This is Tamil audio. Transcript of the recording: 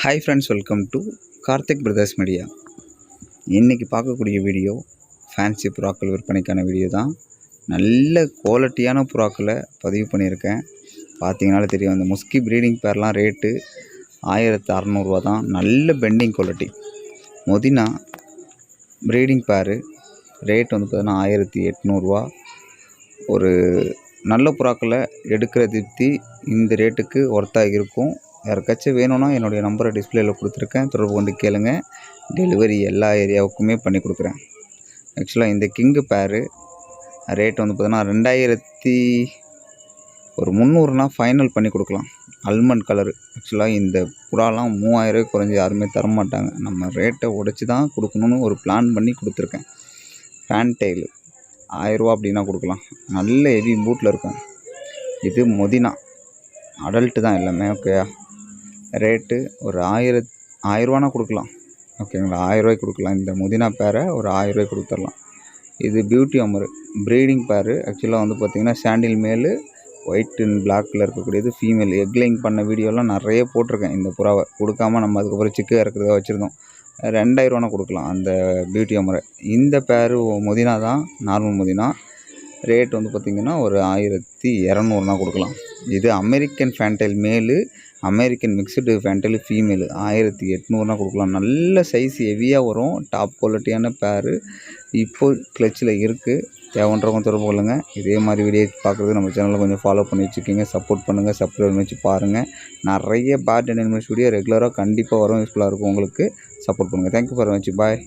Hi friends, welcome to Karthik brothers media. இன்றைக்கி பார்க்கக்கூடிய வீடியோ ஃபேன்சி புறாக்கள் விற்பனைக்கான வீடியோ தான். நல்ல குவாலிட்டியான புறாக்களை பதிவு பண்ணியிருக்கேன். பார்த்தீங்கனாலே தெரியும், அந்த முஸ்கி ப்ரீடிங் பேர்லாம் ரேட்டு 1600 தான். நல்ல பெண்டிங் குவாலிட்டி. மொதினா ப்ரீடிங் பேரு ரேட் வந்து பார்த்தீங்கன்னா 1800. ஒரு நல்ல புறாக்களை எடுக்கிற திருப்தி இந்த ரேட்டுக்கு ஒர்த்தாக இருக்கும். யாருக்காச்சும் வேணும்னா என்னுடைய நம்பரை டிஸ்பிளேயில் கொடுத்துருக்கேன், தொடர்பு கொண்டு கேளுங்க. டெலிவரி எல்லா ஏரியாவுக்குமே பண்ணி கொடுக்குறேன். ஆக்சுவலாக இந்த கிங்கு பேரு ரேட் வந்து பார்த்தீங்கன்னா 2300 ஃபைனல் பண்ணி கொடுக்கலாம். Almond colour. ஆக்சுவலாக இந்த புறாலாம் 3000 குறைஞ்சி யாருமே தரமாட்டாங்க. நம்ம ரேட்டை உடச்சி தான் கொடுக்கணுன்னு ஒரு பிளான் பண்ணி கொடுத்துருக்கேன். ஃபேன் டெய்லு 1000 அப்படின்னா கொடுக்கலாம். நல்ல ஹெவி பூட்டில் இருக்கும். இது மொதினா அடல்ட்டு தான் எல்லாமே. ஓகேயா, ரேட்டு ஒரு 1000 கொடுக்கலாம். ஓகேங்களா, 1000 கொடுக்கலாம். இந்த மொதினா பேரை ஒரு 1000 கொடுத்துடலாம். இது பியூட்டி அமர் ப்ரீடிங் பேரு. ஆக்சுவலாக வந்து பார்த்திங்கன்னா சாண்டில் மேலு, ஒயிட் அண்ட் பிளாக்கில் இருக்கக்கூடியது ஃபீமேல். எக்லைங் பண்ண வீடியோலாம் நிறைய போட்டிருக்கேன். இந்த புறாவை கொடுக்காம நம்ம அதுக்கப்புறம் சிக்கு இறக்குறதா வச்சுருந்தோம். 2000 கொடுக்கலாம் அந்த பியூட்டி அமரை. இந்த பேரு மொதினா தான், நார்மல் மொதினா. ரேட் வந்து பார்த்திங்கன்னா ஒரு 1200 கொடுக்கலாம். இது அமெரிக்கன் ஃபேன்டைல் மேலு, அமெரிக்கன் மிக்சடு ஃபேன்டைல் ஃபீமேலு. 1800 கொடுக்கலாம். நல்ல சைஸ் ஹெவியாக வரும். டாப் குவாலிட்டியான பேரு இப்போ கிளச்சில் இருக்குது. தேவைன்றவங்க தொடர்பு கொள்ளுங்கள். இதே மாதிரி வீடியோ பார்க்குறது நம்ம சேனலில் கொஞ்சம் ஃபாலோ பண்ணி வச்சுக்கோங்க. சப்போர்ட் பண்ணுங்கள், சப்ஸ்கிரைப் வச்சு பாருங்கள். நிறைய பேட் அண்ட் அனிமல்ஸ் வீடியோ ரெகுலராக கண்டிப்பாக வரும். யூஸ்ஃபுல்லாக இருக்கும் உங்களுக்கு. சப்போர்ட் பண்ணுங்கள். தேங்க்யூ ஃபார் வாட்சிங். பாய்.